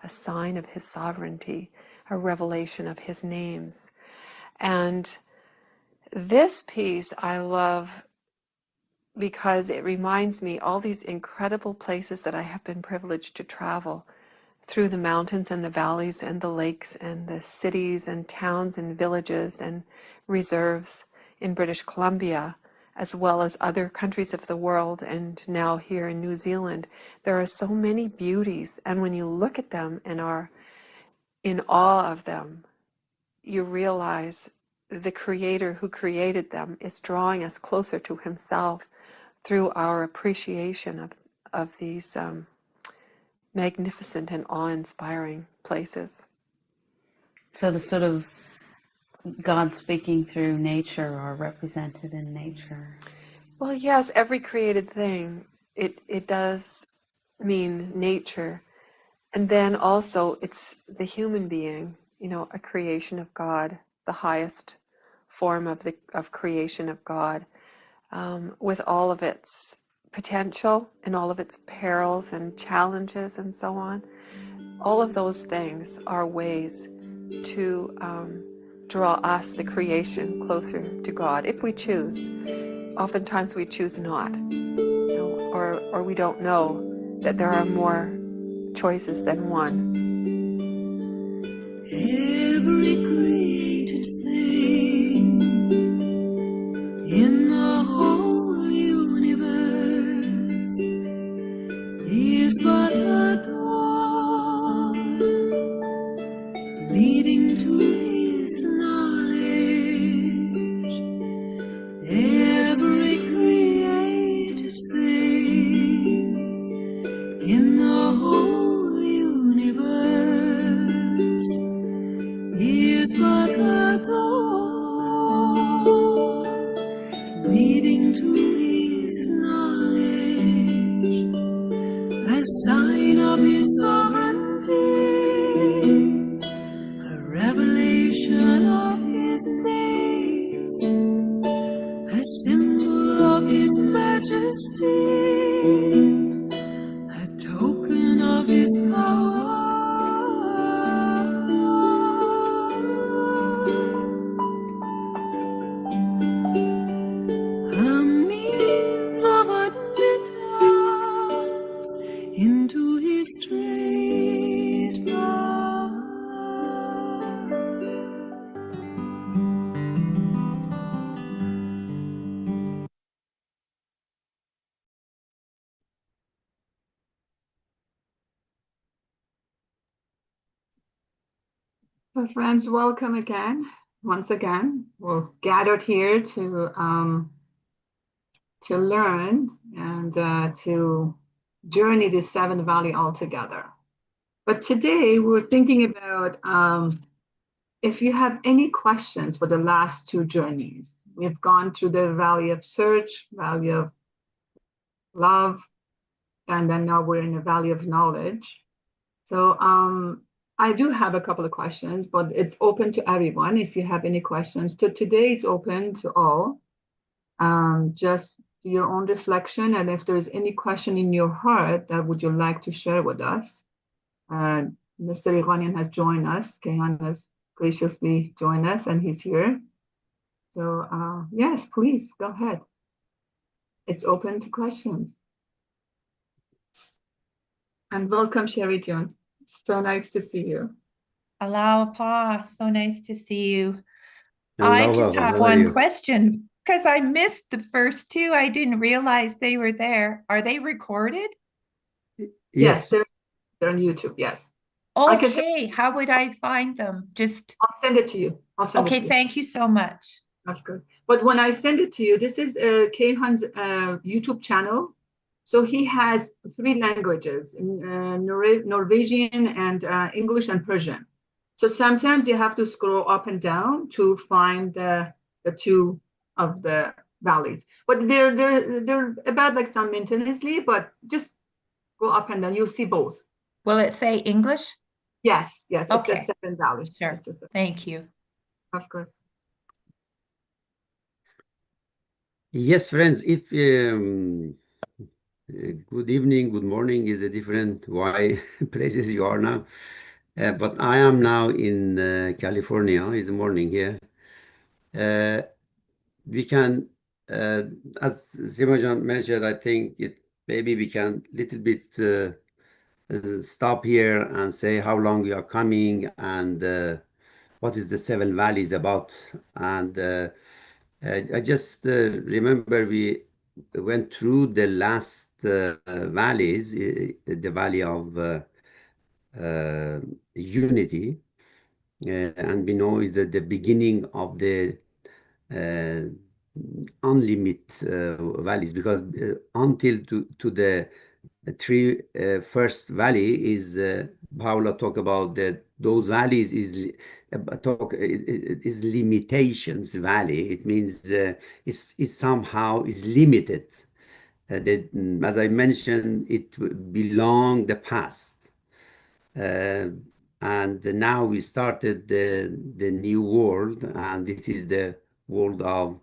a sign of his sovereignty, a revelation of his names. And this piece I love because it reminds me all these incredible places that I have been privileged to travel through the mountains and the valleys and the lakes and the cities and towns and villages and reserves in British Columbia, as well as other countries of the world, and now here in New Zealand. There are so many beauties, and when you look at them and are in awe of them, you realize the Creator who created them is drawing us closer to himself through our appreciation of these magnificent and awe-inspiring places. So the sort of God speaking through nature are represented in nature. Well, yes, every created thing, it does mean nature. And then also it's the human being, you know, a creation of God, the highest form of creation of God, with all of its potential and all of its perils and challenges and so on. All of those things are ways to draw us, the creation, closer to God, if we choose. Oftentimes we choose not, you know, or we don't know that there are more choices than one. Every created thing in the whole universe is but a door leading to his knowledge. Every created thing in the whole universe is but a door leading to his knowledge, a sign of his sovereignty, a revelation of his names, a symbol of his majesty, a token of his power. A means of admittance into his straight path. So friends, welcome again. Once again, we're gathered here to learn and to journey the Seventh Valley all together. But today we're thinking about if you have any questions for the last two journeys. We've gone through the Valley of Search, Valley of Love, and then now we're in the Valley of Knowledge. So I do have a couple of questions, but it's open to everyone. If you have any questions, today it's open to all. Just your own reflection, and if there's any question in your heart that would you like to share with us. Mr. Ighanian has joined us. Keyhan has graciously joined us, and he's here. So yes, please go ahead. It's open to questions. And welcome, Sherry June. So nice to see you. Hello, Pa. So nice to see you. Hello, I just welcome. have How are one you? question because I missed the first two. I didn't realize they were there. Are they recorded? Yes, they're on YouTube. Yes. Okay. How would I find them? Just I'll send it to you. I'll send it to okay. you. Thank you so much. That's good. But when I send it to you, this is Keyhan's YouTube channel. So he has 3 languages, Norwegian and English and Persian. So sometimes you have to scroll up and down to find the 2 of the valleys. But they're about like simultaneously, but just go up and down. You'll see both. Will it say English? Yes, yes. Okay. It's a 7 valley. Sure. Thank you. Of course. Yes, friends, if Good evening, good morning is a different why places you are now. But I am now in California. It's morning here. Uh, we can, uh, as Simajan mentioned, I think maybe we can little bit stop here and say how long we are coming and what is the Seven Valleys about. And I just remember we went through the last valleys, the valley of unity, and we know is the beginning of the uh, unlimited valleys because until to the three first valley is Paula talk about that those valleys is limitations valley. It means it's somehow is limited. That, as I mentioned, it belong the past. Uh, and now we started the new world, and this is the world of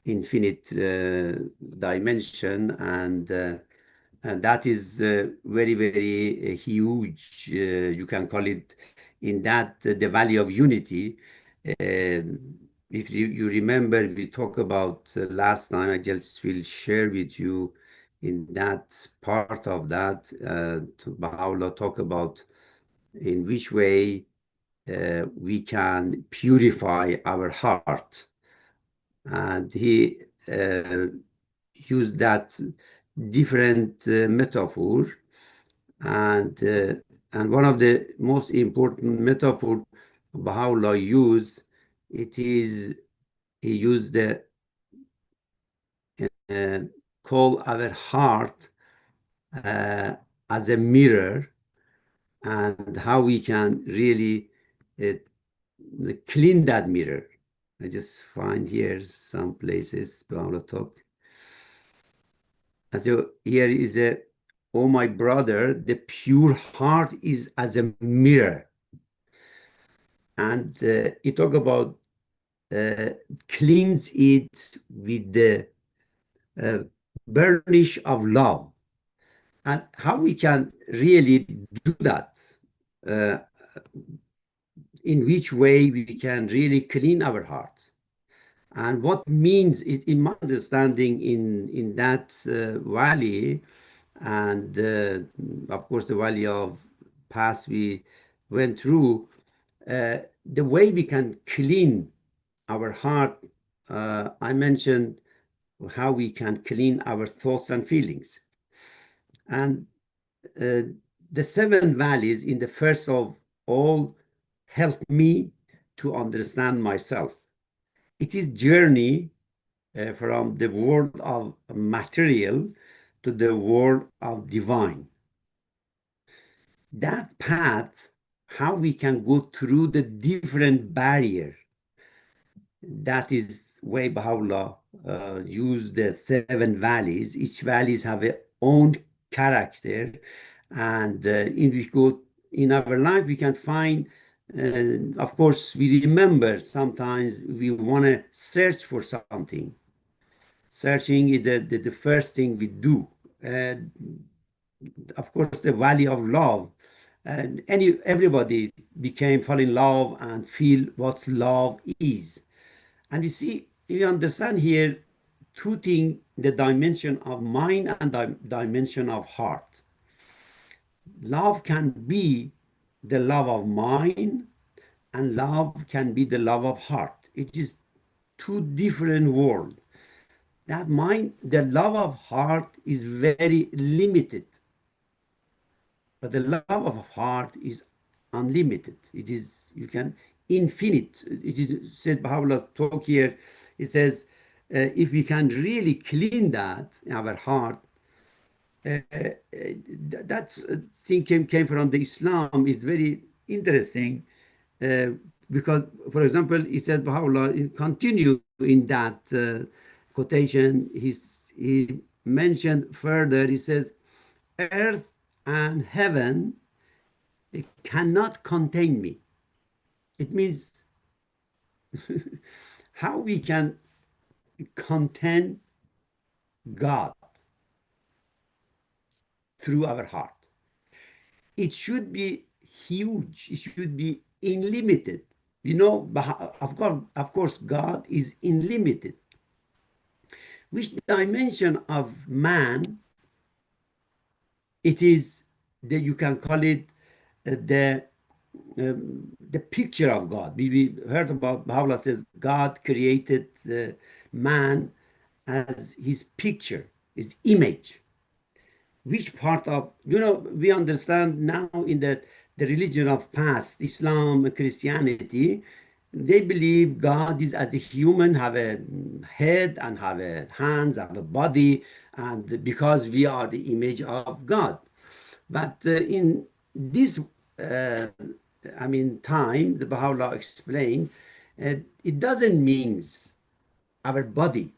infinite dimension, and that is very, very huge. You can call it in that the valley of unity. If you remember, we talked about last time, I just will share with you in that part of that, Baha'u'llah talk about in which way we can purify our heart. And he uh, used that different metaphor, and uh, and one of the most important metaphor Baha'u'llah used, it is he used the uh, call our heart uh, as a mirror, and how we can really uh, clean that mirror. I just find here some places Baha'u'llah talk. And so here is a, oh my brother, the pure heart is as a mirror. And he talk about uh, cleanse it with the uh, burnish of love. And how we can really do that? Uh, in which way we can really clean our heart? And what means it, in my understanding, in that valley, and of course the valley of past we went through, the way we can clean our heart. I mentioned how we can clean our thoughts and feelings, and uh, the seven valleys in the first of all help me to understand myself. It is journey from the world of material to the world of divine. That path, how we can go through the different barrier, that is way Baha'u'llah use the seven valleys. Each valleys have their own character, and if we go in our life, we can find. Of course, we remember sometimes we want to search for something. Searching is the first thing we do. Of course, the valley of love, and everybody became fall in love and feel what love is. And we see, we understand here two things: the dimension of mind and the dimension of heart. Love can be the love of mind, and love can be the love of heart. It is two different worlds. That mind, the love of heart is very limited, but the love of heart is unlimited. It is, you can, infinite. It is said, Baha'u'llah talk here, it says, if we can really clean that in our heart, that thing came from the Islam is very interesting, uh, because, for example, it says Baha'u'llah continue in that quotation. He mentioned further. He says, "Earth and heaven cannot contain me." It means how we can contain God. through our heart. It should be huge. It should be unlimited. You know, of course, God is unlimited. Which dimension of man it is that you can call it the picture of God. We heard about Baha'u'llah says God created man as his picture, his image. Which part of, you know, we understand now in the religion of past, Islam, Christianity, they believe God is as a human, have a head and have a hands, have a body, and because we are the image of God. But in this, uh, time, the Baha'u'llah explained, it doesn't mean our body.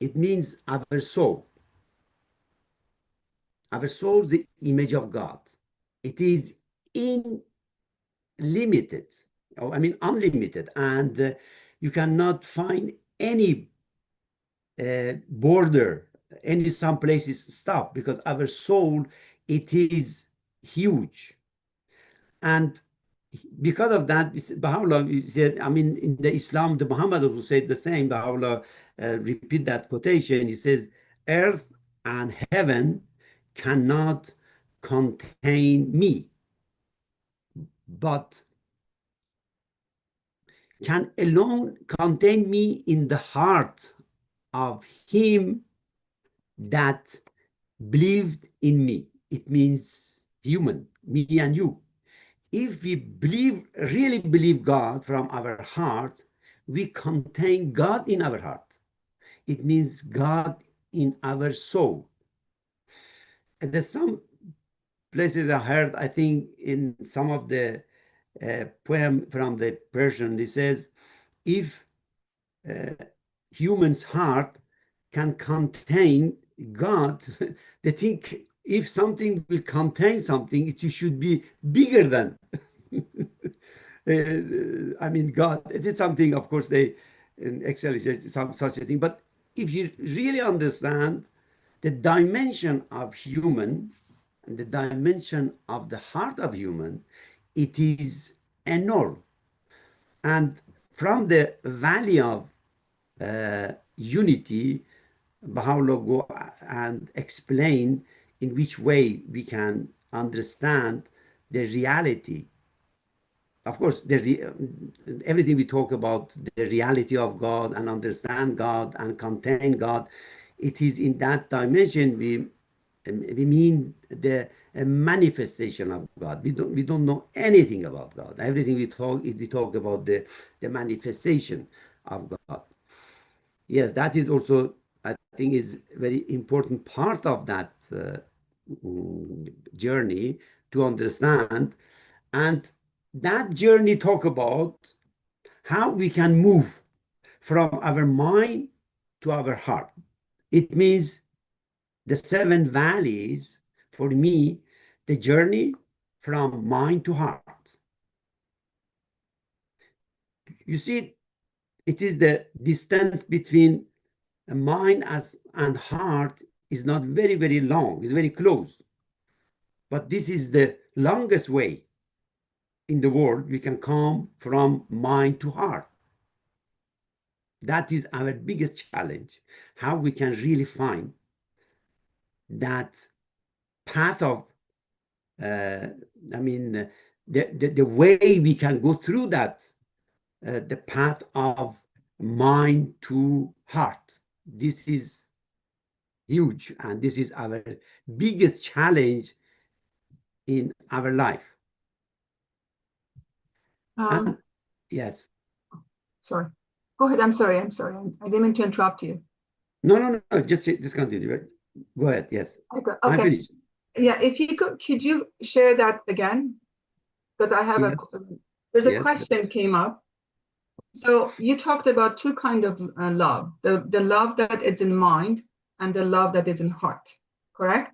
It means our soul. Our soul is the image of God. It is unlimited, unlimited, and you cannot find any border, any some places stop, because our soul, it is huge. And because of that, Baha'u'llah said, in the Islam, the Muhammad also said the same. Baha'u'llah repeat that quotation. He says, earth and heaven cannot contain me, but can alone contain me in the heart of him that believed in me. It means human, me and you. If we really believe God from our heart, we contain God in our heart. It means God in our soul. And there's some places I heard, I think in some of the poem from the Persian, it says, if human's heart can contain God, they think if something will contain something, it should be bigger than God. It is something, of course, they in Excel is some such a thing. But if you really understand the dimension of human and the dimension of the heart of human, it is enormous. And from the valley of unity, Baha'u'llah go and explain in which way we can understand the reality. Of course, everything we talk about, the reality of God and understand God and contain God, it is in that dimension we mean the manifestation of God. We don't know anything about God. Everything we talk about the manifestation of God. Yes, that is also, I think, is very important part of that journey to understand. And that journey talk about how we can move from our mind to our heart. It means the seven valleys, for me, the journey from mind to heart. You see, it is the distance between mind and heart is not very, very long. It's very close. But this is the longest way in the world we can come from mind to heart. That is our biggest challenge, how we can really find that path of, the way we can go through that, the path of mind to heart. This is huge, and this is our biggest challenge in our life. And yes. Sorry. Go ahead. I'm sorry. I didn't mean to interrupt you. No. Just continue. Right? Go ahead. Yes. Okay. I'm finished. Yeah. If you could you share that again? Because I have there's a question came up. So you talked about two kind of love: the love that is in mind and the love that is in heart. Correct?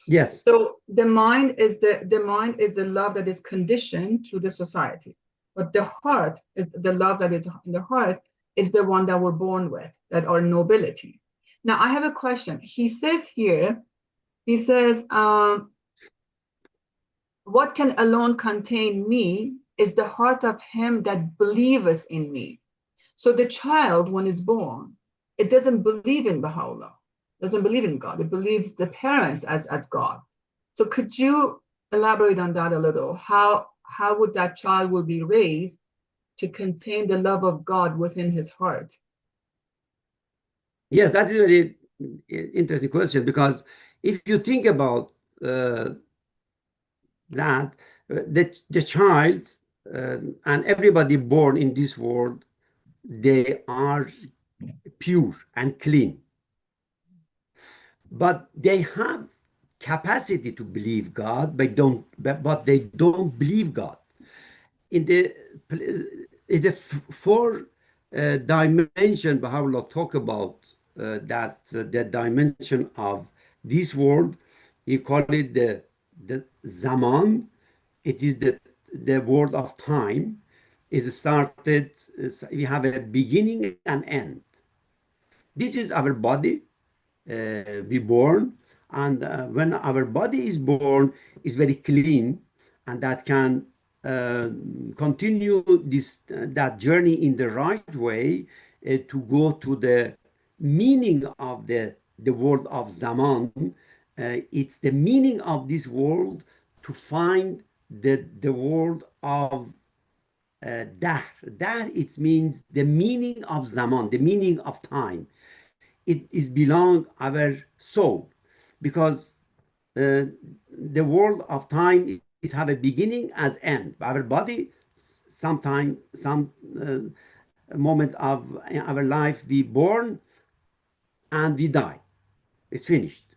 Yes. So the mind is the love that is conditioned to the society, but the heart is the love that is in the heart is the one that we're born with, that are nobility. Now I have a question. He says here He says, what can alone contain me is the heart of him that believeth in me. So the child, when it's born, it doesn't believe in Baha'u'llah, doesn't believe in God. It believes the parents as God. So could you elaborate on that a little? How would that child will be raised to contain the love of God within his heart? Yes, that is a very interesting question, because if you think about that, the child and everybody born in this world, they are pure and clean, but they have capacity to believe God, but they don't believe God. In the four dimension Baha'u'llah talk about, the dimension of this world, he call it the zaman. It is the world of time. Is started. We have a beginning and end. This is our body. We born, and when our body is born, is very clean, and that can continue that journey in the right way, to go to the meaning of the world of zaman. It's the meaning of this world to find the world of dahr. Dahr, it means the meaning of zaman, the meaning of time. It is belong our soul, because the world of time is have a beginning as end. Our body, sometime, some moment of our life, we born and we die. It's finished.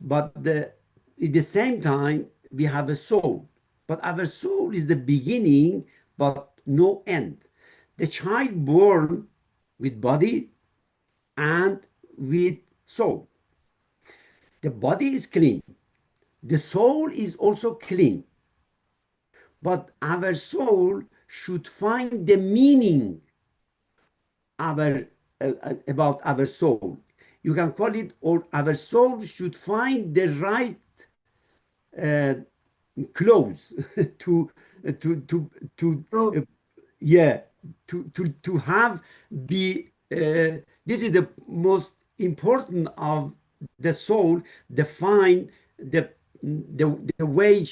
But at the same time, we have a soul. But our soul is the beginning, but no end. The child born with body and with soul. The body is clean. The soul is also clean. But our soul should find the meaning our, about our soul. You can call it, or our soul should find the right uh, clothes to Oh, yeah, to have the this is the most important of the soul, define the way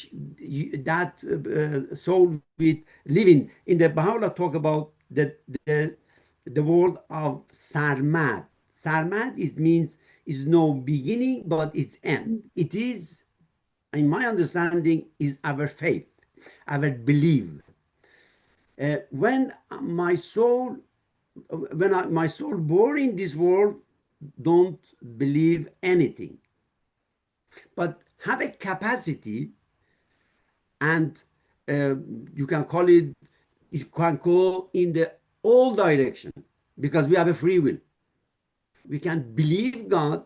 that soul with living. In the Baha'u'llah talk about the word of sarmad. Sarmad is means is no beginning, but it's end. It is, in my understanding, is our faith, our belief. When my soul, my soul born in this world, don't believe anything, but have a capacity, and you can call it, you can go in the all direction, because we have a free will. We can believe God,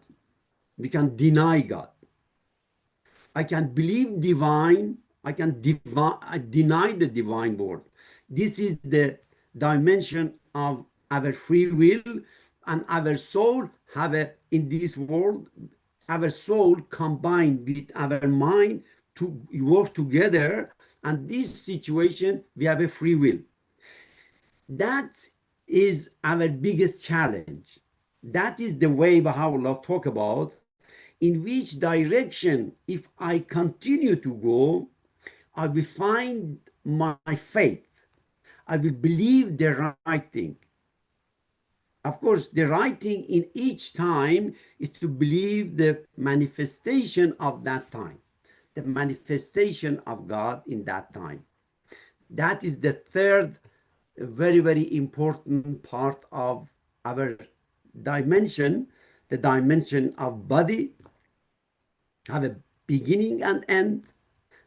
we can deny God. I can believe divine, I can deny the divine word. This is the dimension of our free will, and our soul have a, in this world, our soul combined with our mind to work together, and this situation we have a free will. That is our biggest challenge. That is the way Baha'u'llah talk about, in which direction, if I continue to go, I will find my faith. I will believe the right thing. Of course, the right thing in each time is to believe the manifestation of that time, the manifestation of God in that time. That is the third very, very important part of our dimension, the dimension of body, have a beginning and end.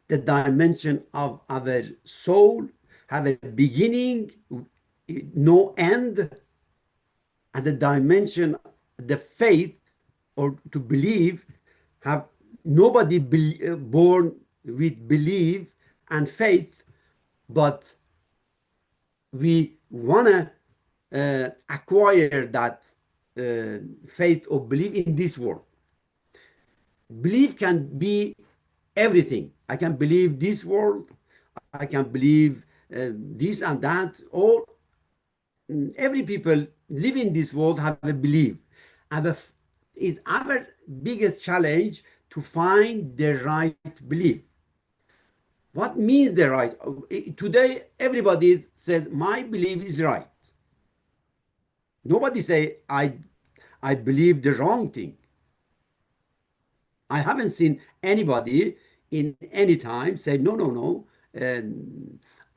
The dimension of our soul have a beginning, no end. And the dimension, the faith, or to believe, have nobody born with belief and faith, but we want to acquire that faith or belief in this world. belief can be everything. I can believe this world, I can believe this and that. All every people live in this world have a belief. And is our biggest challenge to find the right belief. What means the right? Today, everybody says my belief is right. Nobody say I believe the wrong thing. I haven't seen anybody in any time say no.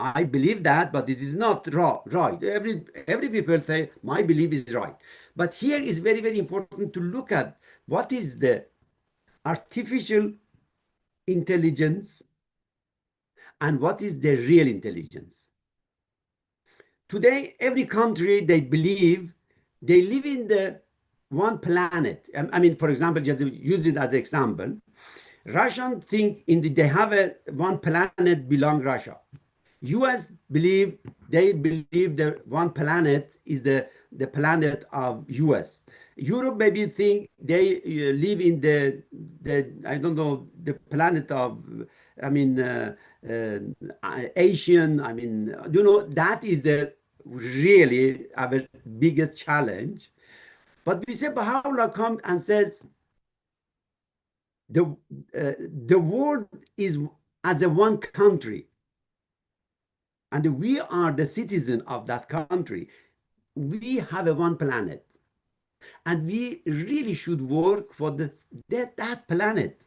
I believe that, but it is not right. Every people say my belief is right. But here is very important to look at what is the artificial intelligence and what is the real intelligence. Today, every country they believe they live in the one planet. I mean, for example, just use it as an example. Russian think they have a one planet belong Russia. US believe they believe the one planet is the planet of US. Europe maybe think they live in the I don't know the planet of I mean Asian. I mean that is the really our biggest challenge. But we say Baha'u'llah come and says the the world is as a one country, and we are the citizen of that country. We have a one planet, and we really should work for that planet.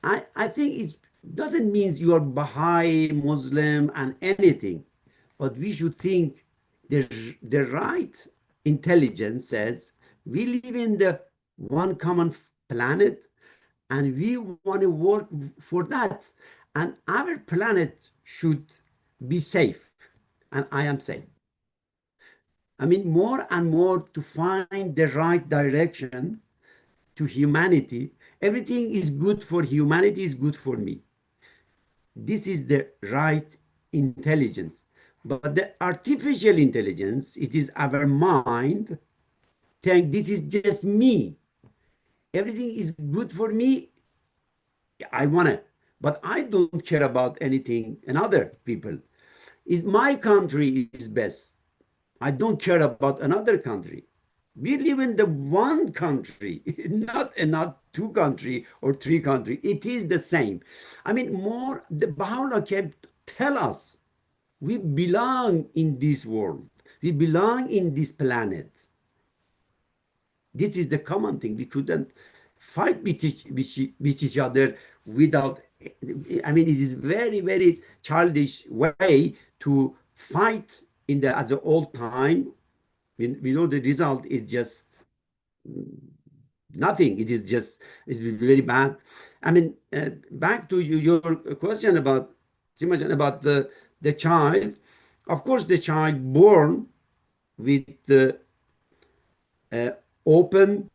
I think it doesn't mean you are Baha'i, Muslim, and anything, but we should think the right intelligence says we live in the one common planet, and we want to work for that. And our planet should be safe, and I am safe. I mean, more and more to find the right direction to humanity. Everything is good for humanity, is good for me. This is the right intelligence. But the artificial intelligence, it is our mind saying this is just me. Everything is good for me. I want it. But I don't care about anything and other people. Is my country is best. I don't care about another country. We live in the one country, not two country or three country. It is the same. I mean, more the Baha'u'llah can tell us we belong in this world. We belong in this planet. This is the common thing. We couldn't fight with each other without. I mean, it is very childish way to fight in the as an old time. We know the result is just nothing. It is just it's very bad. I mean, back to your question about the child. Of course, the child born with open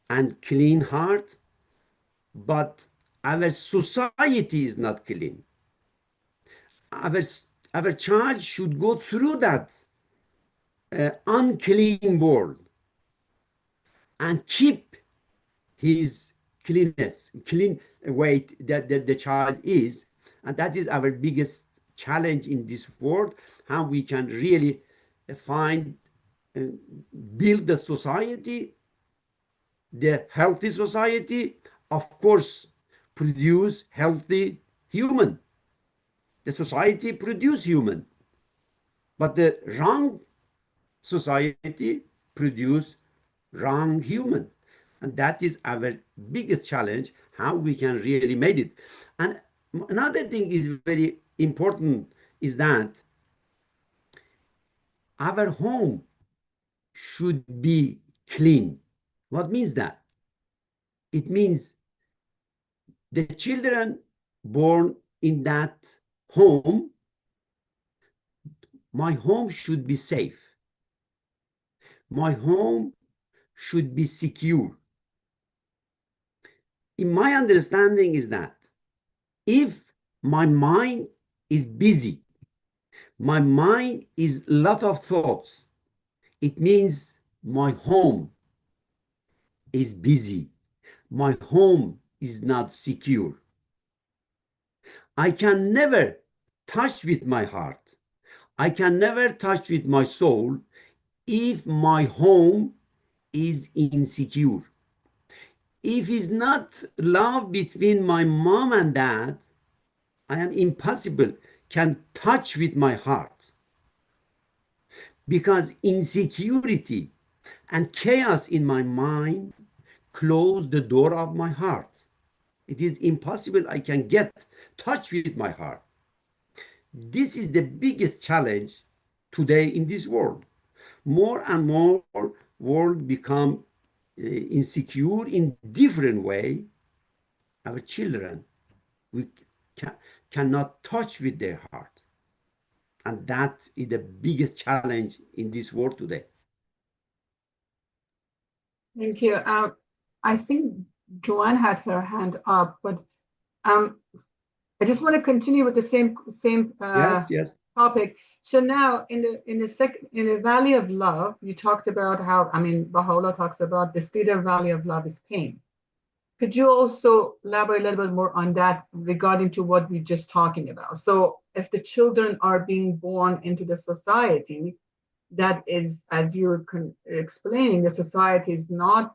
and clean heart, but our society is not clean. Our child should go through that unclean world and keep his clean weight that the child is. And that is our biggest challenge in this world, how we can really find build the society, the healthy society, of course, produce healthy human. The society produce human, but the wrong society produce wrong human. And that is our biggest challenge, how we can really make it. And another thing is very important is that our home should be clean. What means that? It means the children born in that home, my home should be safe. My home should be secure. In my understanding is that if my mind is busy, my mind is a lot of thoughts, it means my home is busy. My home is not secure. I can never touch with my heart. I can never touch with my soul if my home is insecure. If it's not love between my mom and dad, I am impossible can touch with my heart, because insecurity and chaos in my mind close the door of my heart. It is impossible I can get touch with my heart. This is the biggest challenge today in this world. More and more world become insecure in different way. Our children, we ca- cannot touch with their heart. And that is the biggest challenge in this world today. Thank you. I think Joanne had her hand up, but um, I just want to continue with the same Yes, yes. topic. So now in the Valley of Love, you talked about how, I mean, Baha'u'llah talks about the state of Valley of Love is pain. Could you also elaborate a little bit more on that regarding to what we're just talking about? So if the children are being born into the society that is, as you're explaining, the society is not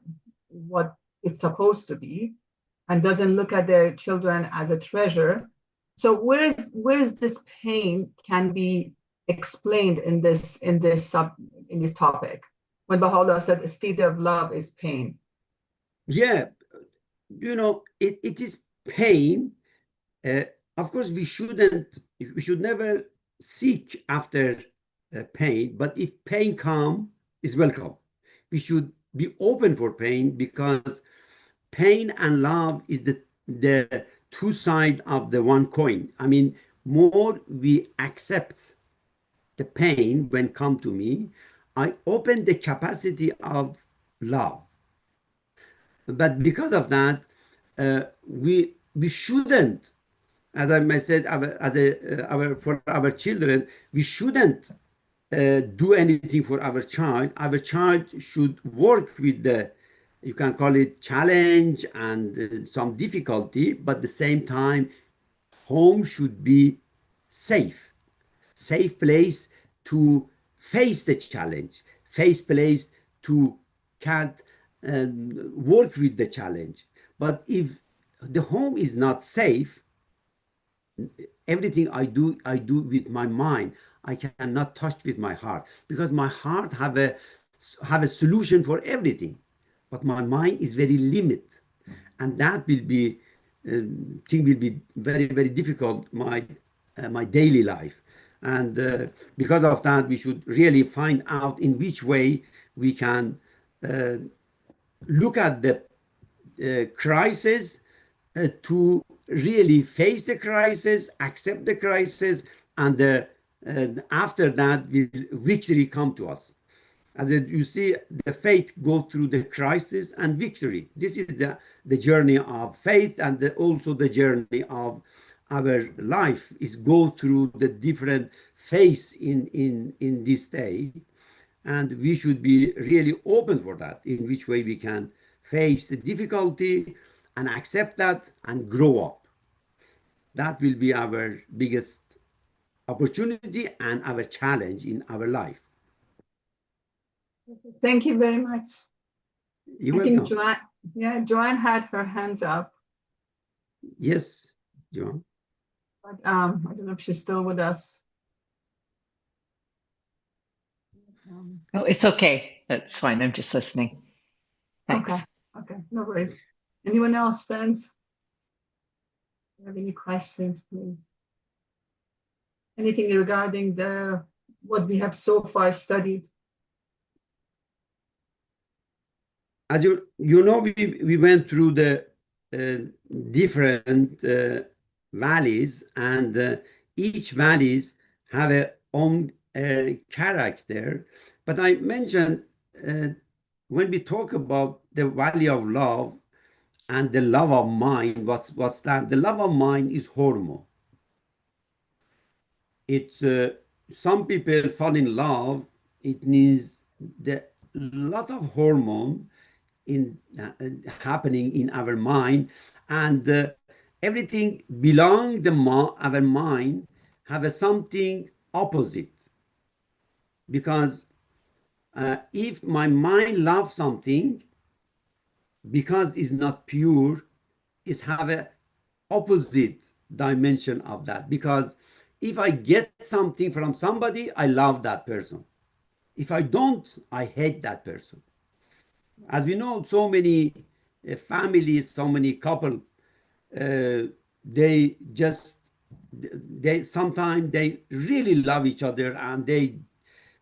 what it's supposed to be and doesn't look at their children as a treasure. So where is this pain can be explained in this topic? When Baha'u'llah said a state of love is pain. Yeah, it is pain. Uh, of course, we should never seek after pain, but if pain come, is welcome. We should be open for pain, because pain and love is the two sides of the one coin. I mean, more we accept the pain when come to me, I open the capacity of love. But because of that, we shouldn't, as I said, for our children, we shouldn't do anything for our child. Our child should work with the, you can call it challenge and some difficulty, but at the same time, home should be safe, safe place to face the challenge, face place to can't work with the challenge. But if the home is not safe, everything I do with my mind. I cannot touch with my heart, because my heart have a solution for everything, but my mind is very limited, and that will be thing will be very difficult my daily life. And because of that, we should really find out in which way we can look at the crisis, to really face the crisis, accept the crisis, and after that, will victory come to us. As you see, the faith go through the crisis and victory. This is the journey of faith, and also the journey of our life is go through the different phase in this day, and we should be really open for that, in which way we can face the difficulty and accept that and grow up. That will be our biggest opportunity and our challenge in our life. Thank you very much. You're I think welcome. Joanne had her hands up, Yes, John. but I don't know if she's still with us. Oh, it's okay. That's fine. I'm just listening. Thanks. Okay, no worries. Anyone else, friends? Do you have any questions, please? Anything regarding what we have so far studied? As we went through the different valleys, and each valleys have a own character. But I mentioned, when we talk about the valley of love and the love of mind, what's that? The love of mind is hormone. It's some people fall in love. It needs the lot of hormone in happening in our mind, and everything belong our mind have a something opposite, because if my mind loves something, because it's not pure, is have a opposite dimension of that. Because if I get something from somebody, I love that person. If I don't, I hate that person. As we know, so many families, so many couple, they just they sometimes they really love each other, and they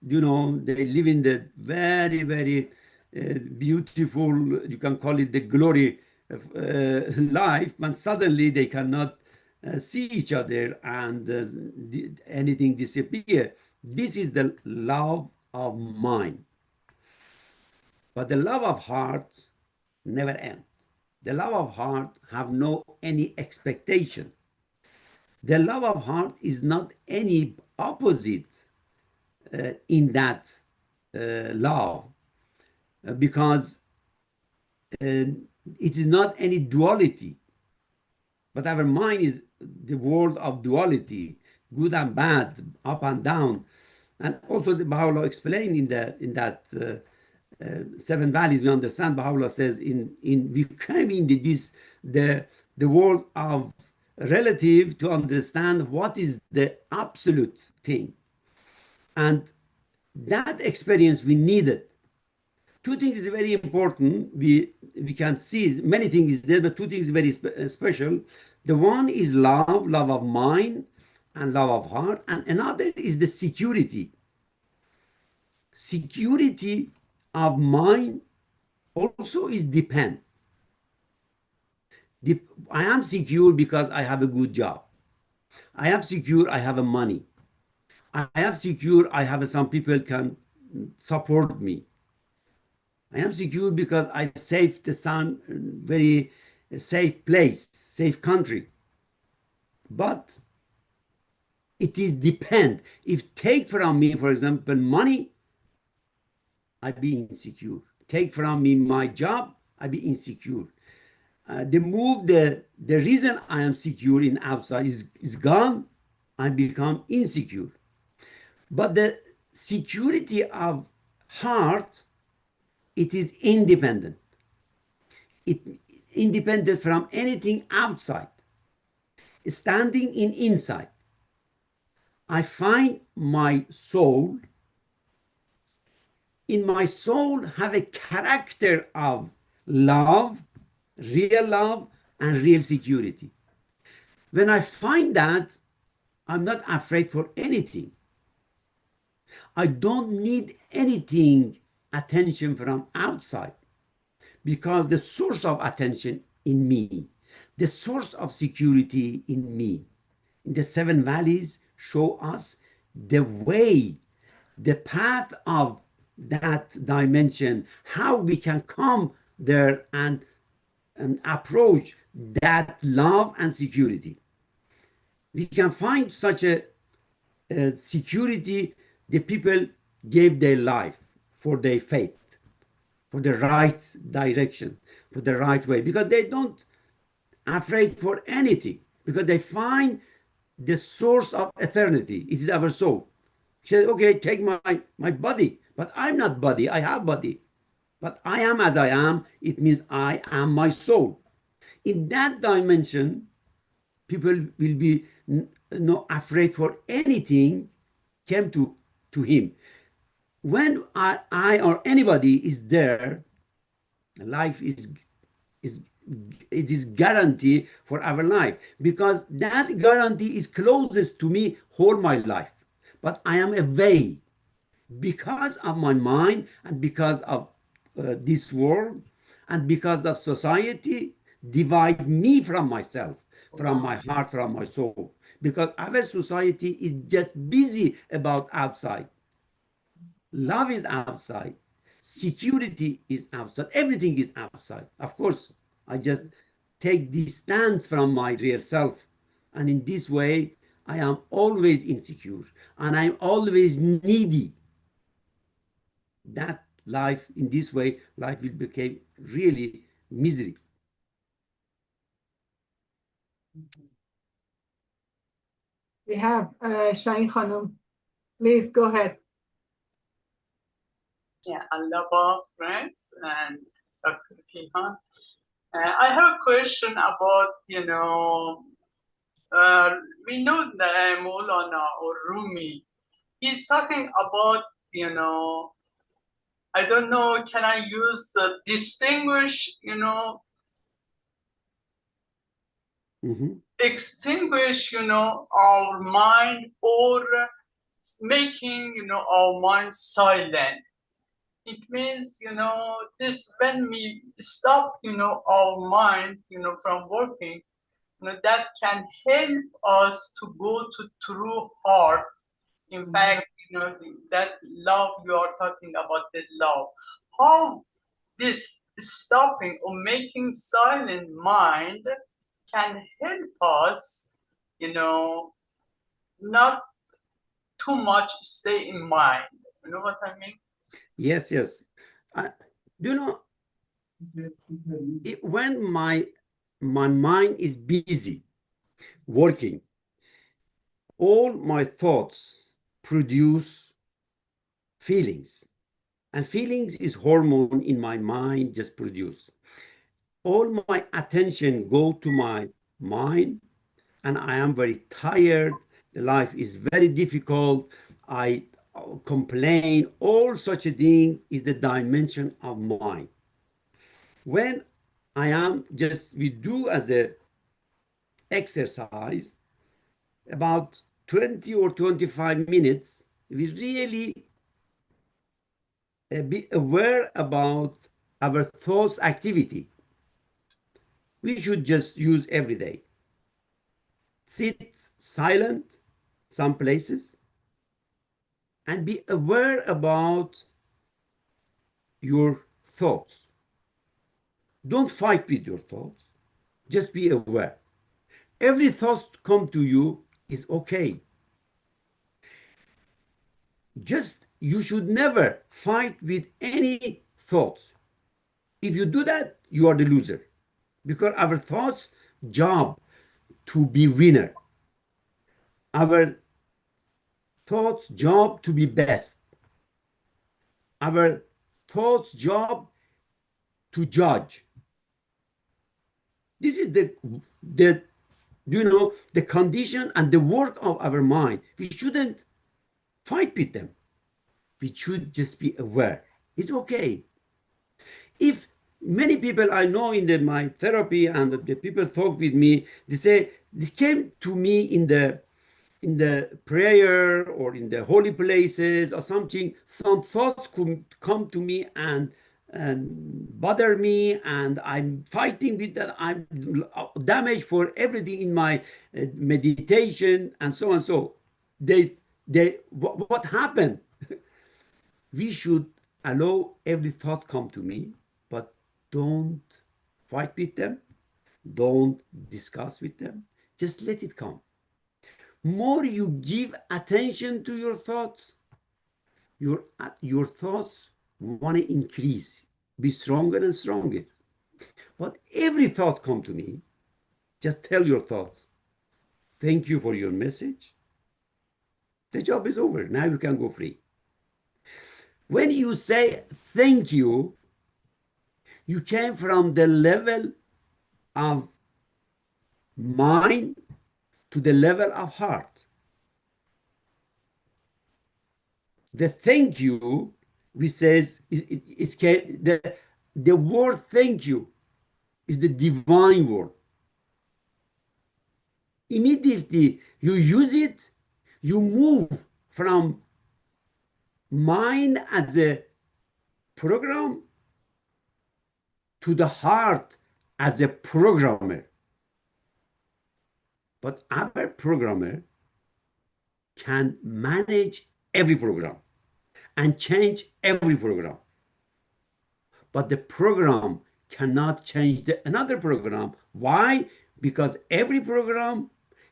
live in the very, very beautiful, you can call it the glory of life, but suddenly they cannot see each other, and anything disappear. This is the love of mind. But the love of heart never ends. The love of heart have no any expectation. The love of heart is not any opposite in that love, because it is not any duality. But our mind is the world of duality, good and bad, up and down. And also the Baha'u'llah explained in that seven valleys. We understand Baha'u'llah says we came into the world of relative to understand what is the absolute thing, and that experience we needed. Two things is very important. We can see many things there, but two things very special. The one is love of mind and love of heart, and another is the security of mind also is depend. I am secure because I have a good job. I am secure I have a money. I am secure I have some people can support me. I am secure because I saved the son, very safe place, safe country. But it is depend. If take from me, for example, money, I be insecure. Take from me my job, I be insecure. The reason I am secure in outside is gone, I become insecure. But the security of heart, it is independent. It independent from anything outside. Standing in inside, I find my soul. In my soul have a character of love, real and real security. When I find that, I'm not afraid for anything. I don't need anything attention from outside, because the source of attention in me, the source of security in me. In the seven valleys show us the way, the path of that dimension, how we can come there and approach that love and security. We can find such a security. The people gave their life for their faith, for the right direction, for the right way, because they don't afraid for anything, because they find the source of eternity. It is our soul. He says, okay, take my body, but I'm not body, I have body. But I am as I am, it means I am my soul. In that dimension, people will be not afraid for anything came to him. When I or anybody is there, life is it is guarantee for our life, because that guarantee is closest to me whole my life. But I am away because of my mind, and because of this world, and because of society divide me from myself, from my heart, from my soul, because our society is just busy about outside. Love is outside, security is outside, everything is outside. Of course, I just take distance from my real self, and in this way I am always insecure, and I'm always needy. That life, in this way life will become really misery. We have Shaheen Khanum. Please go ahead. Yeah, Aloha, friends, and Dr. Keyhan. I have a question about, we know that Maulana or Rumi, he's talking about, I don't know, can I use distinguish, extinguish, our mind or making, our mind silent. It means, this when we stop, our mind, from working, that can help us to go to true heart. In fact, that love you are talking about, the love. How this stopping or making silent mind can help us, not too much stay in mind. You know what I mean? Yes, yes. You know, when my mind is busy working, all my thoughts produce feelings, and feelings is hormone in my mind just produce. All my attention go to my mind, and I am very tired. The life is very difficult. I complain. All such a thing is the dimension of mind. When I am just, we do as a exercise about 20 or 25 minutes, we really be aware about our thoughts activity. We should just use every day. Sit silent some places and be aware about your thoughts. Don't fight with your thoughts. Just be aware. Every thought come to you is okay. Just you should never fight with any thoughts. If you do that, you are the loser. Because our thoughts job to be winner. Our thoughts job to be best. Our thoughts job to judge. This is the the condition and the work of our mind. We shouldn't fight with them. We should just be aware. It's okay. If many people I know in my therapy and the people talk with me, they say this came to me in the prayer or in the holy places or something. Some thoughts could come to me and bother me, and I'm fighting with that. I'm damaged for everything in my meditation and so on. So what happened? We should allow every thought come to me, but don't fight with them. Don't discuss with them. Just let it come. More you give attention to your thoughts, your thoughts want to increase, be stronger and stronger. But every thought come to me, just tell your thoughts, thank you for your message. The job is over. Now you can go free. When you say thank you came from the level of mind to the level of heart. The thank you, we says, the word thank you is the divine word. Immediately you use it, you move from mind as a program to the heart as a programmer. But our programmer can manage every program and change every program. But the program cannot change another program. Why? Because every program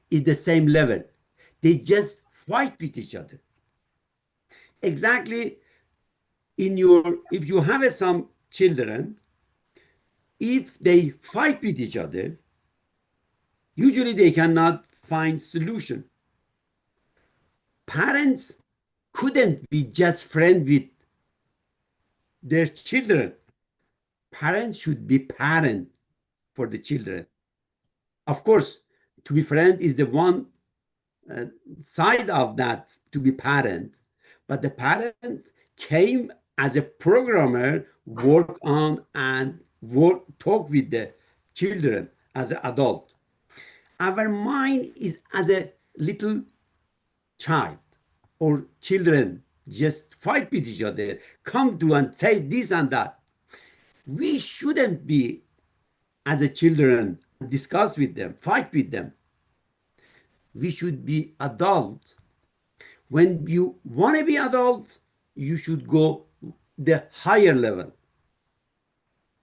is the same level. They just fight with each other. Exactly if you have some children, if they fight with each other, usually they cannot find solution. Parents couldn't be just friends with their children. Parents should be parent for the children. Of course, to be friend is the one side of that, to be parent, but the parent came as a programmer, work on and talk with the children as an adult. Our mind is as a little child or children just fight with each other, come to and say this and that. We shouldn't be as a children, discuss with them, fight with them. We should be adult. When you want to be adult, you should go the higher level.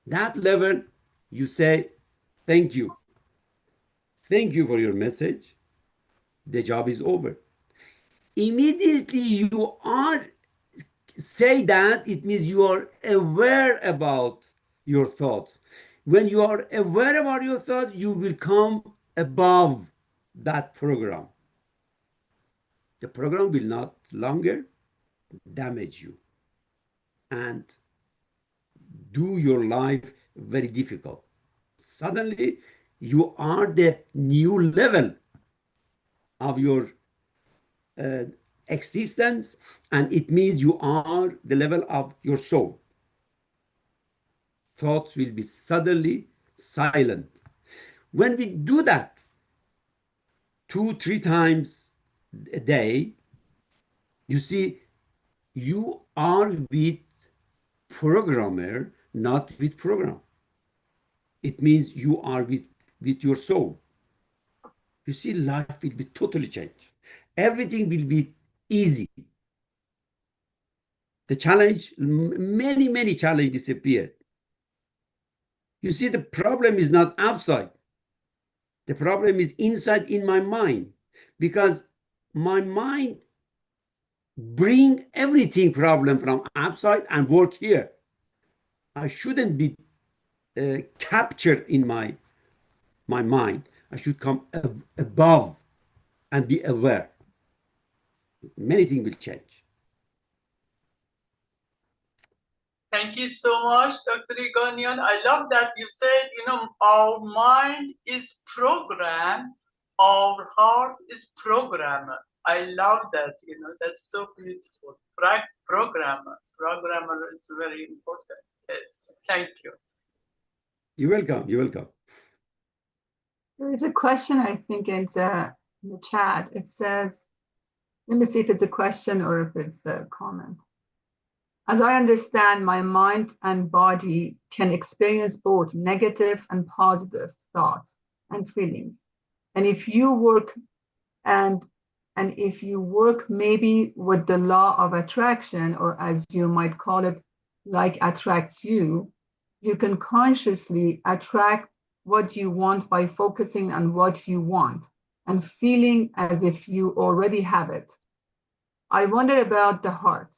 That level, you say, thank you. Thank you for your message. The job is over. Immediately you are say that, it means you are aware about your thoughts. When you are aware about your thoughts, you will come above that program. The program will not longer damage you and do your life very difficult. Suddenly, you are the new level of your existence, and it means you are the level of your soul. Thoughts will be suddenly silent. When we do that 2-3 times a day, you see, you are with programmer, not with program. It means you are with your soul. You see, life will be totally changed. Everything will be easy. The challenge, many challenges disappear. You see, the problem is not outside. The problem is inside in my mind, because my mind bring everything problem from outside and work here. I shouldn't be captured in my mind. I should come above and be aware. Many things will change. Thank you so much, Dr. Ighanian. I love that you said, our mind is programmed, our heart is programmer. I love that, that's so beautiful. Programmer is very important. Yes, thank you. You're welcome. You're welcome. There is a question, I think, in the chat. It says, let me see if it's a question or if it's a comment. As I understand, my mind and body can experience both negative and positive thoughts and feelings. And if you work maybe with the law of attraction, or as you might call it, like attracts you, you can consciously attract what you want by focusing on what you want and feeling as if you already have it. I wonder about the heart.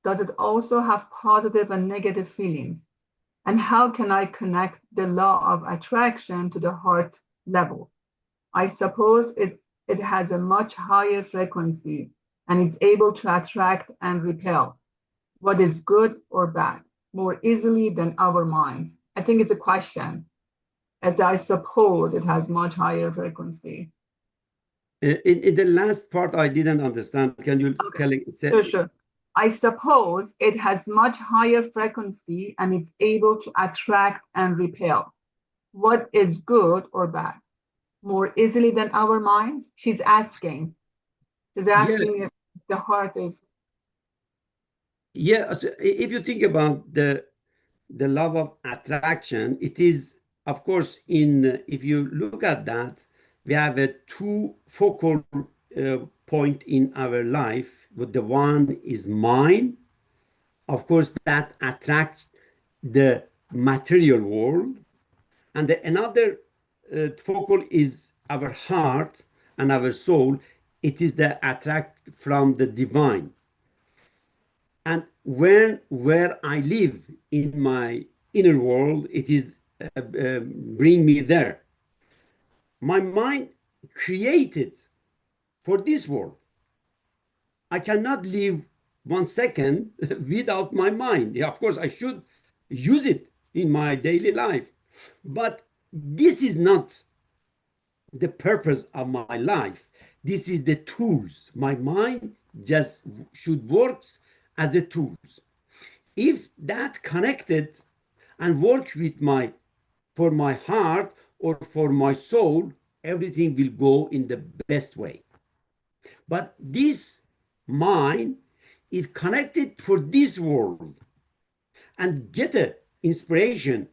Does it also have positive and negative feelings? And how can I connect the law of attraction to the heart level? I suppose it has a much higher frequency and is able to attract and repel what is good or bad more easily than our minds. I think it's a question. As I suppose it has much higher frequency. In the last part, I didn't understand. Can you tell it? Sure. I suppose it has much higher frequency and it's able to attract and repel what is good or bad more easily than our minds. She's asking if the heart is. Yeah, so if you think about the love of attraction, it is, of course, if you look at that, we have a two focal point in our life. But the one is mind, of course, that attracts the material world, and another focal is our heart and our soul. It is the attract from the divine. And where I live in my inner world, it is bring me there. My mind created for this world. I cannot live 1 second without my mind. Yeah, of course, I should use it in my daily life. But this is not the purpose of my life. This is the tools. My mind just should work as a tools. If that connected and work with my for my heart or for my soul, everything will go in the best way. But this mind is connected for this world and get a inspiration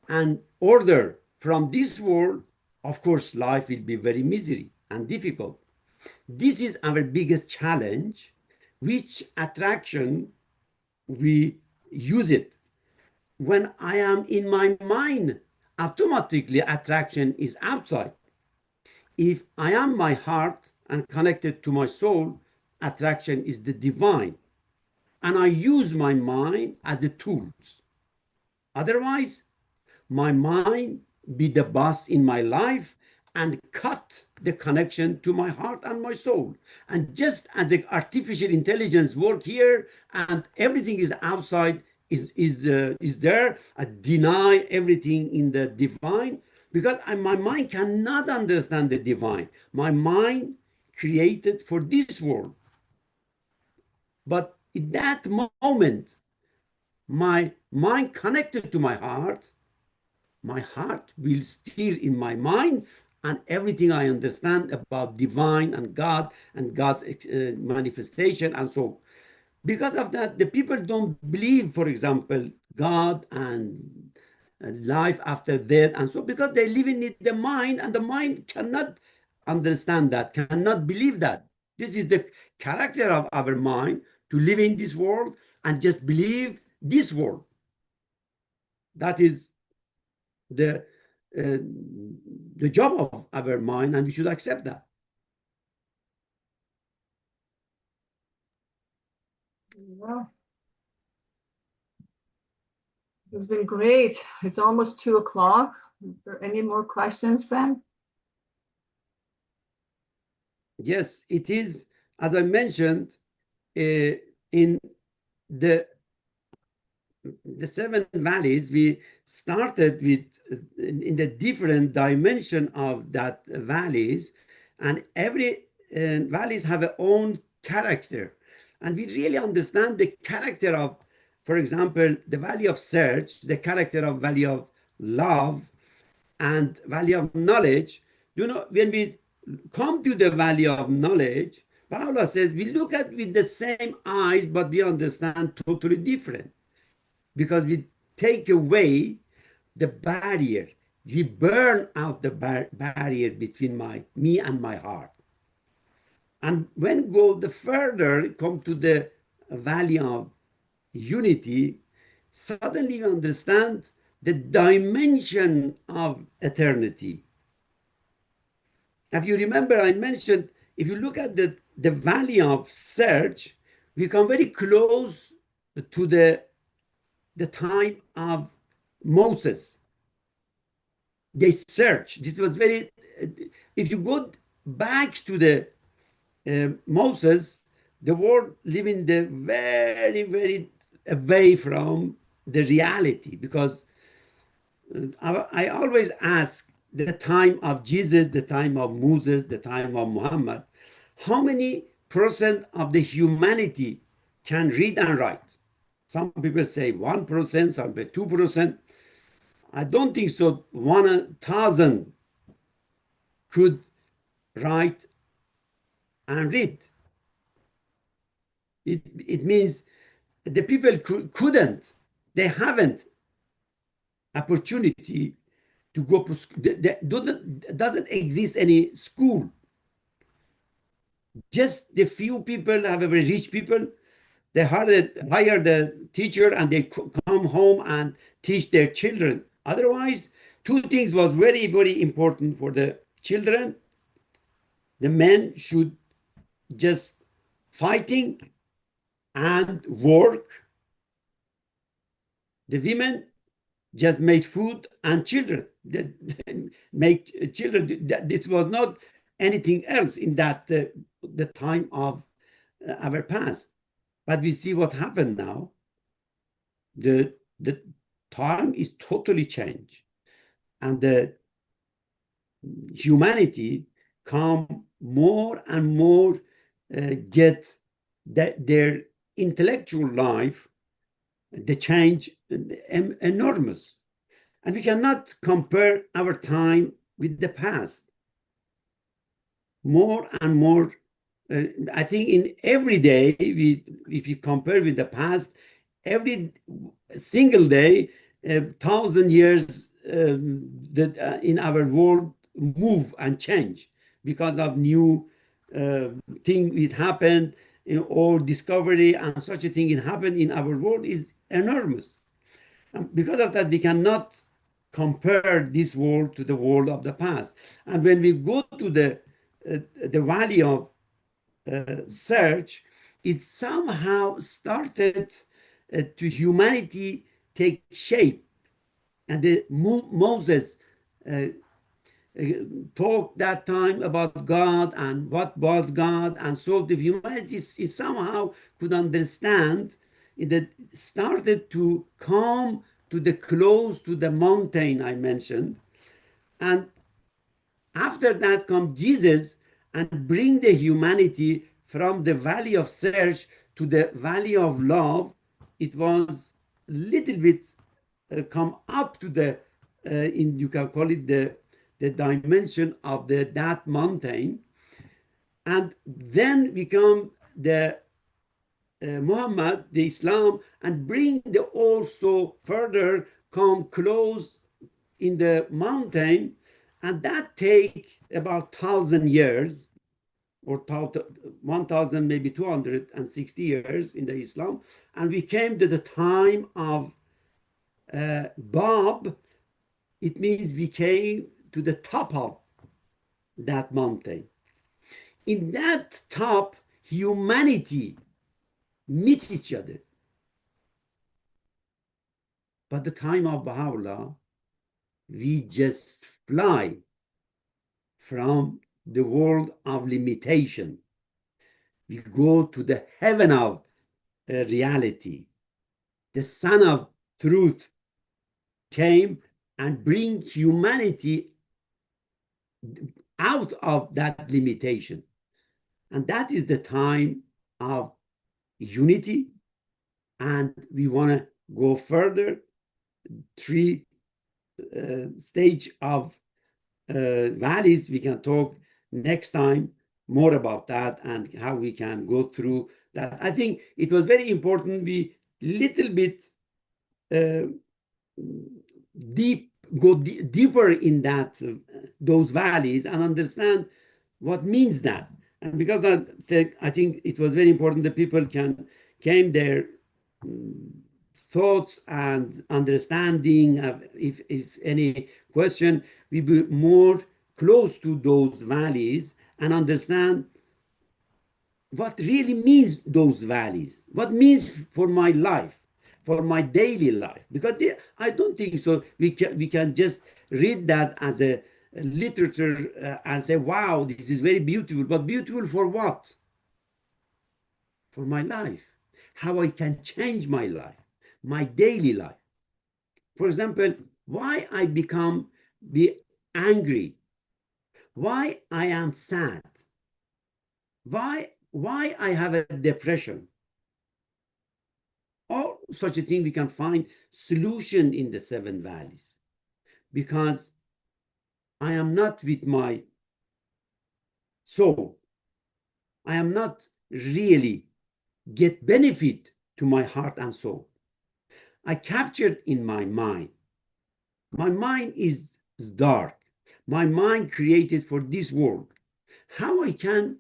and order from this world, of course, life will be very misery and difficult. This is our biggest challenge. Which attraction we use it? When I am in my mind, automatically attraction is outside. If I am my heart and connected to my soul, attraction is the divine. And I use my mind as a tool. Otherwise, my mind be the boss in my life and cut the connection to my heart and my soul. And just as the artificial intelligence work here and everything is outside is there, I deny everything in the divine because my mind cannot understand the divine. My mind created for this world. But in that moment, my mind connected to my heart will steer in my mind, and everything I understand about divine and God and God's manifestation and so. Because of that, the people don't believe, for example, God and life after death and so, because they live in the mind, and the mind cannot understand that, cannot believe that. This is the character of our mind, to live in this world and just believe this world. That is the job of our mind, and we should accept that. Well, it's been great. It's almost 2 o'clock. Is there any more questions, Ben? Yes, it is. As I mentioned, in the 7 valleys, we started with in the different dimension of that valleys, and every valleys have their own character, and we really understand the character of, for example, the valley of search, the character of valley of love, and valley of knowledge. You know, when we come to the valley of knowledge, Paula says we look at with the same eyes, but we understand totally different, because we take away the barrier. We burn out the barrier between me and my heart. And when go the further, come to the valley of unity, suddenly you understand the dimension of eternity. If you remember, I mentioned, if you look at the valley of search, we come very close to the time of Moses. They search. This was very, if you go back to the Moses, the world living the very, very away from the reality, because I always ask the time of Jesus, the time of Moses, the time of Muhammad, how many percent of the humanity can read and write? Some people say 1%, some say 2%. I don't think so. 1,000 could write and read. It means the people couldn't, they haven't opportunity to go to school. Doesn't exist any school. Just the few people, have very rich people, they hire the teacher and they come home and teach their children. Otherwise, two things was very, very important for the children. The men should just fighting and work. The women just made food and children. That make children. It was not anything else in that the time of our past. But we see what happened now. The time is totally changed, and the humanity come more and more get that their intellectual life, the change enormous. And we cannot compare our time with the past. More and more, I think in every day, if you compare with the past, every single day, 1,000 years that in our world move and change because of new thing it happened, or discovery, and such a thing it happened in our world is enormous. And because of that, we cannot compare this world to the world of the past. And when we go to the valley of search, it somehow started to humanity take shape. And Moses talked that time about God and what was God, and so the humanity is somehow could understand that started to come to the close to the mountain I mentioned, and after that come Jesus and bring the humanity from the valley of search to the valley of love. It was little bit come up to the in you can call it the dimension of that mountain, and then become the Muhammad, the Islam, and bring the also further come close in the mountain, and that take about 1,000 years, or 1,000 maybe 260 years in the Islam, and we came to the time of Bab. It means we came to the top of that mountain. In that top, humanity meet each other. But the time of Baha'u'llah, we just fly from the world of limitation. We go to the heaven of reality. The Son of Truth came and bring humanity out of that limitation. And that is the time of unity. And we want to go further, three stage of valleys. We can talk next time more about that and how we can go through that. I think it was very important we little bit go deeper in that those valleys and understand what means that. And because I think it was very important that people came their thoughts and understanding of if any question, we be more close to those valleys and understand what really means those valleys, what means for my life, for my daily life. Because I don't think so we can just read that as a literature and say, wow, this is very beautiful. But beautiful for what? For my life, how I can change my life, my daily life. For example, why I be angry, why I am sad, why I have a depression. All such a thing we can find solution in the seven valleys, because I am not with my soul. I am not really get benefit to my heart and soul. I captured in my mind. My mind is dark. My mind created for this world. How I can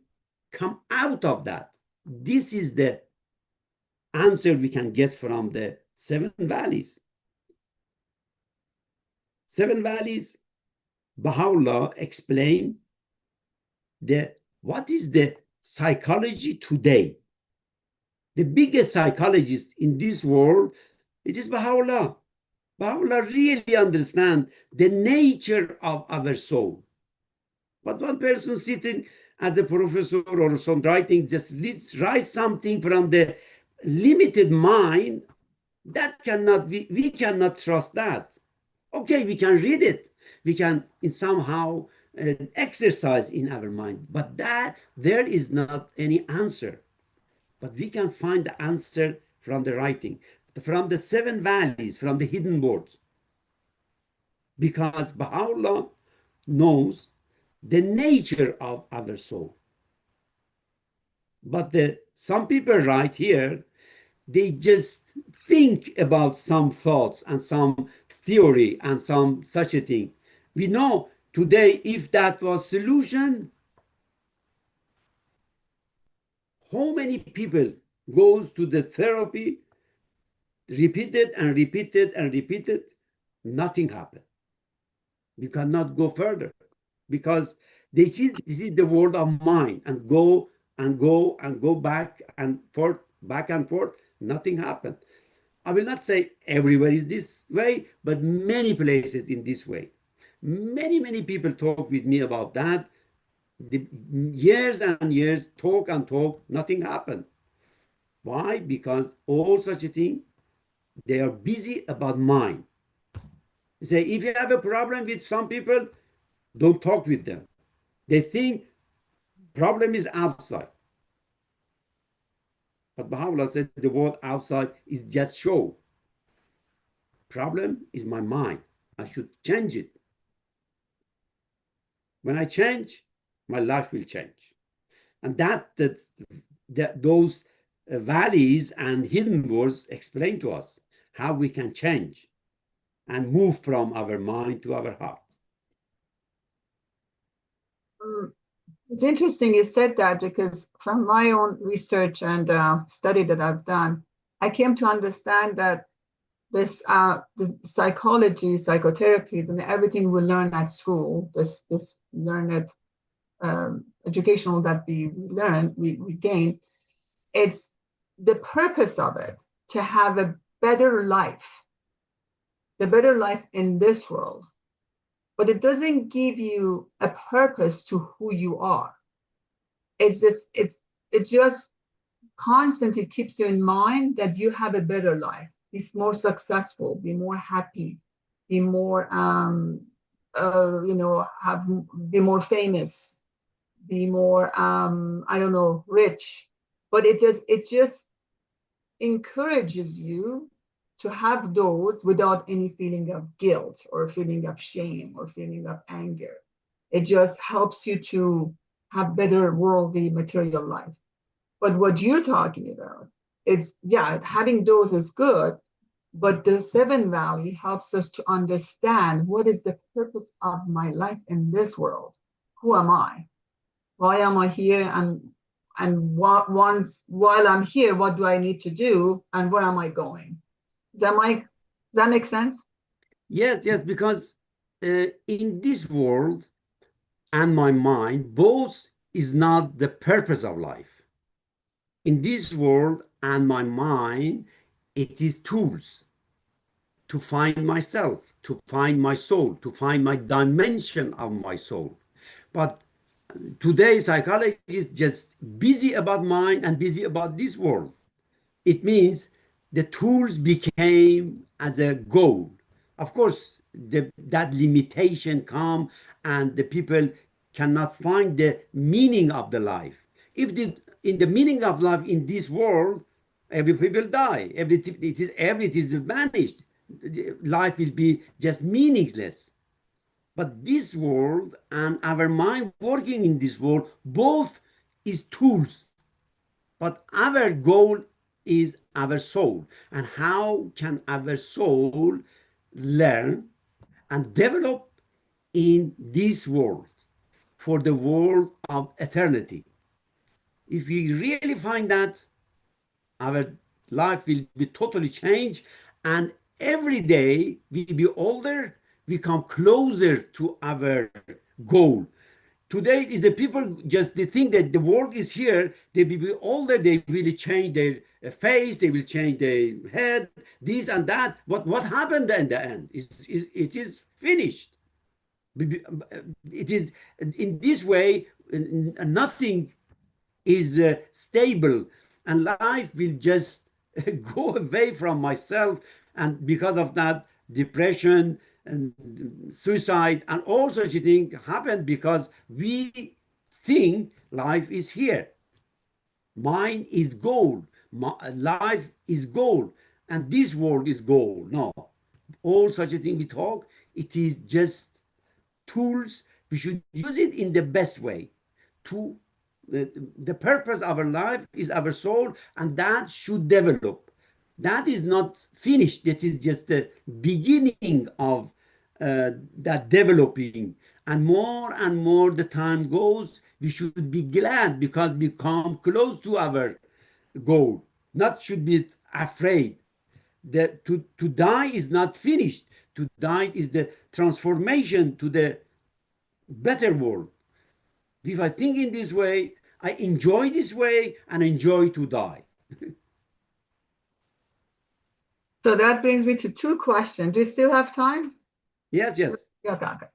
come out of that? This is the answer we can get from the seven valleys. Seven valleys, Baha'u'llah explained what is the psychology today. The biggest psychologist in this world, it is Baha'u'llah. Baha'u'llah really understand the nature of our soul. But one person sitting as a professor or some writing just write something from the limited mind, that cannot be, we cannot trust that. Okay, we can read it, we can in somehow exercise in our mind, but that there is not any answer. But we can find the answer from the writing, from the seven valleys, from the hidden words, because Baha'u'llah knows the nature of our soul. But some people right here, they just think about some thoughts and some theory and some such a thing. We know today, if that was solution, how many people goes to the therapy, repeated and repeated and repeated, nothing happened. You cannot go further because this is the world of mind, and go and go and go back and forth, nothing happened. I will not say everywhere is this way, but many places in this way. Many people talk with me about that. The years and years, talk and talk, nothing happened. Why? Because all such a thing, they are busy about mind. Say, if you have a problem with some people, don't talk with them. They think problem is outside. But Baha'u'llah said the world outside is just show. Problem is my mind. I should change it. When I change, my life will change. And those valleys and hidden words explain to us how we can change and move from our mind to our heart. It's interesting you said that, because from my own research and study that I've done, I came to understand that this the psychology, psychotherapies, and everything we learn at school, this learned educational that we learn, we gain, it's the purpose of it to have a better life, the better life in this world. But it doesn't give you a purpose to who you are. It just constantly keeps you in mind that you have a better life, be more successful, be more happy, be more be more famous, be more rich. But it just encourages you to have those without any feeling of guilt or feeling of shame or feeling of anger. It just helps you to have better worldly material life. But what you're talking about is, having those is good, but the seven valley helps us to understand what is the purpose of my life in this world. Who am I? Why am I here? And while I'm here, what do I need to do? And where am I going? Does that make sense? Yes, because in this world and my mind, both is not the purpose of life. In this world and my mind, it is tools to find myself, to find my soul, to find my dimension of my soul. But today, psychology is just busy about mind and busy about this world. It means the tools became as a goal. Of course, that limitation come, and the people cannot find the meaning of the life. If in the meaning of life in this world, every people die, everything is vanished. Life will be just meaningless. But this world and our mind working in this world, both is tools. But our goal is our soul. And how can our soul learn and develop in this world for the world of eternity? If we really find that, our life will be totally changed, and every day we be older, we come closer to our goal. Today is the people just they think that the world is here. They will be older. They will change their face. They will change their head. This and that. What happened in the end? It is finished. It is in this way. Nothing is stable, and life will just go away from myself, and because of that, depression and suicide and all such a thing happen because we think life is here. Mine is gold. Life is gold, and this world is gold. No, all such a thing we talk, it is just tools. We should use it in the best way. To the purpose of our life is our soul, and that should develop. That is not finished. That is just the beginning of that developing. And more the time goes, we should be glad because we come close to our goal. Not should be afraid. That to die is not finished. To die is the transformation to the better world. If I think in this way, I enjoy this way and enjoy to die. So that brings me to two questions. Do you still have time? Yes, yes. Okay.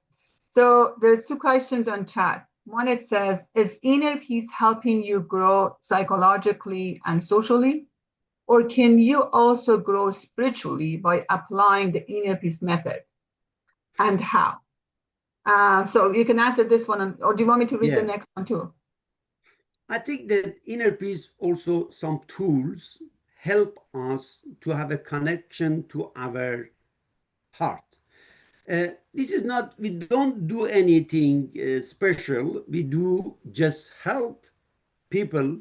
So there's two questions on chat. One, it says, is inner peace helping you grow psychologically and socially? Or can you also grow spiritually by applying the inner peace method? And how? So you can answer this one, or do you want me to read the next one too? I think that inner peace also some tools help us to have a connection to our heart. This is not, we don't do anything special. We do just help people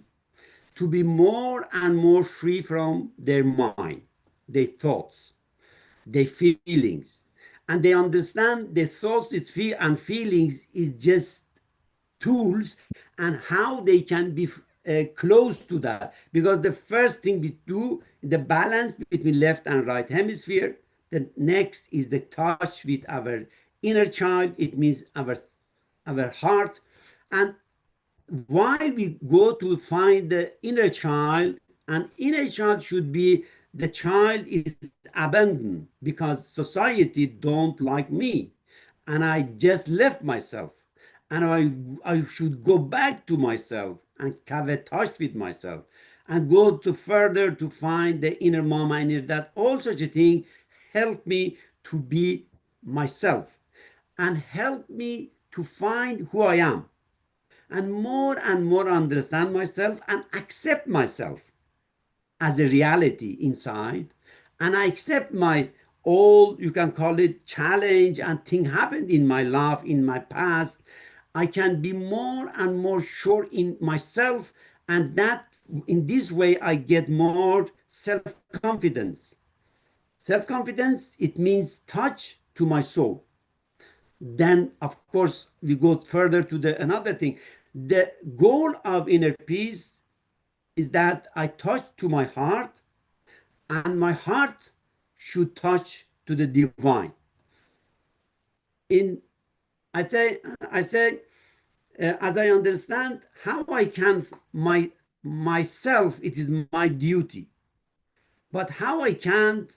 to be more and more free from their mind, their thoughts, their feelings. And they understand the thoughts and feelings is just tools and how they can be close to that. Because the first thing we do, the balance between left and right hemisphere. The next is the touch with our inner child. It means our heart. And while we go to find the inner child, and inner child should be the child is abandoned because society don't like me and I just left myself, and I should go back to myself and have a touch with myself and go to further to find the inner mama, inner dad, all such a thing help me to be myself and help me to find who I am and more understand myself and accept myself as a reality inside. And I accept my all, you can call it challenge and thing happened in my life, in my past. I can be more and more sure in myself, and that in this way I get more self-confidence. Self-confidence, it means touch to my soul. Then of course we go further to the another thing. The goal of inner peace is that I touch to my heart, and my heart should touch to the divine. In I say as I understand how I can myself, it is my duty, but how I can't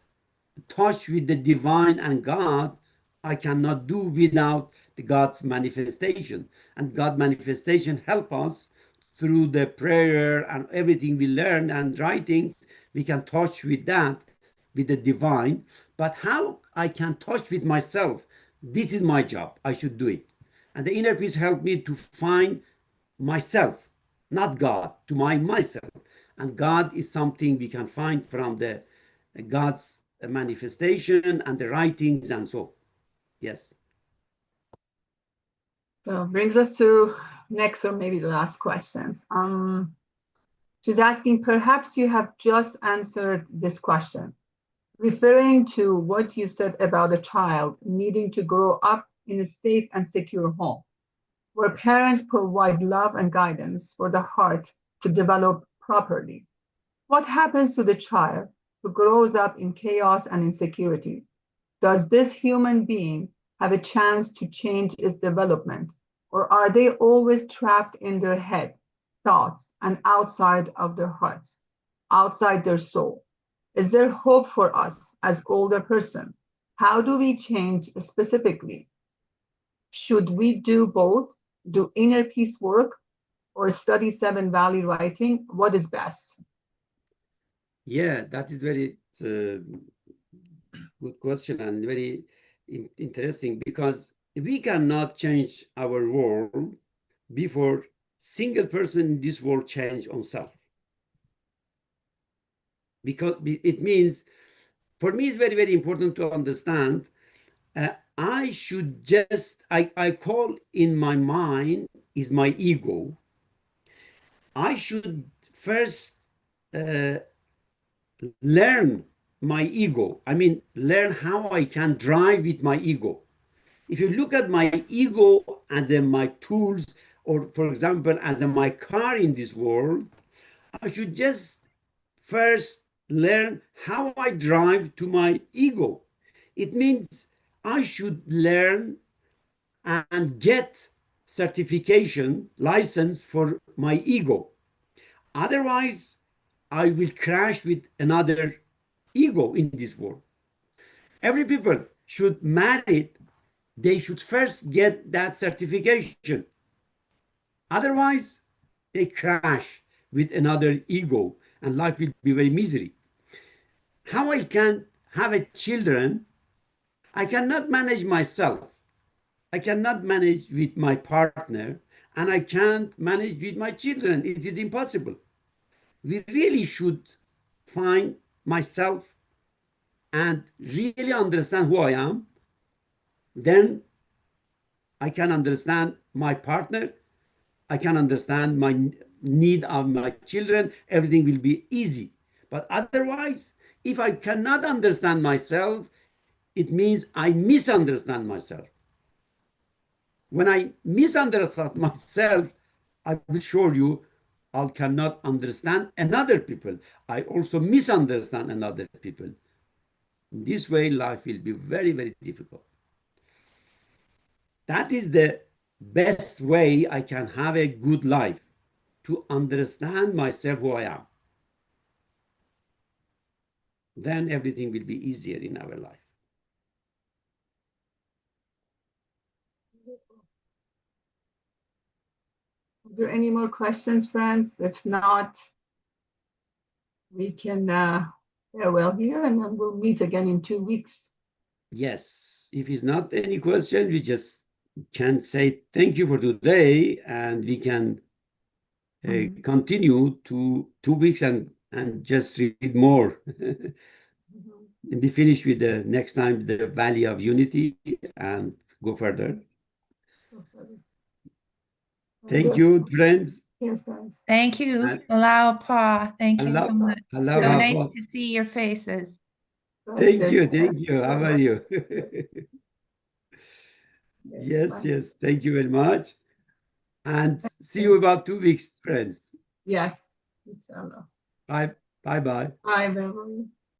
touch with the divine and God, I cannot do without the God's manifestation. And God manifestation help us through the prayer and everything we learn and writings. We can touch with that, with the divine. But how I can touch with myself, this is my job. I should do it. And the inner peace helped me to find myself, not God, to myself. And God is something we can find from the God's manifestation and the writings and so. Yes. So brings us to next, or maybe the last questions. She's asking, perhaps you have just answered this question, referring to what you said about a child needing to grow up in a safe and secure home, where parents provide love and guidance for the heart to develop properly. What happens to the child who grows up in chaos and insecurity? Does this human being have a chance to change its development, or are they always trapped in their head, thoughts, and outside of their hearts, outside their soul? Is there hope for us as older person? How do we change specifically? Should we do both, do inner peace work, or study Seven Valley writing? What is best? Yeah, that is very good question and very interesting, because we cannot change our world before single person in this world change on self. Because it means, for me, it's very, very important to understand, I should just, I call in my mind is my ego. I should first learn my ego. I mean, learn how I can drive with my ego. If you look at my ego as my tools, or for example, as my car in this world, I should just first learn how I drive to my ego. It means I should learn and get certification, license for my ego. Otherwise, I will crash with another ego in this world. Every people should marry, they should first get that certification. Otherwise, they crash with another ego and life will be very misery. How I can have a children? I cannot manage myself. I cannot manage with my partner, and I can't manage with my children. It is impossible. We really should find myself and really understand who I am. Then I can understand my partner. I can understand my need of my children. Everything will be easy. But otherwise, if I cannot understand myself, it means I misunderstand myself. When I misunderstand myself, I will show you I cannot understand another people. I also misunderstand another people. In this way, life will be very, very difficult. That is the best way I can have a good life, to understand myself who I am. Then everything will be easier in our life. Are there any more questions, friends? If not, we can farewell here and then we'll meet again in 2 weeks. Yes, if it's not any question, we just can say thank you for today, and we can continue to 2 weeks and just read more. And be finished with the next time the Valley of Unity and go further. Thank you, friends. Here, friends. Thank you, And Allow Pa. Thank you so Allah, much. Allah, So Yeah. nice Allah. to see your faces. Thank you, thank you. How are you? Yes, Bye. yes. Thank you very much. And see you about 2 weeks, friends. Yes. Inshallah. Bye, bye, bye. Bye, Beverly.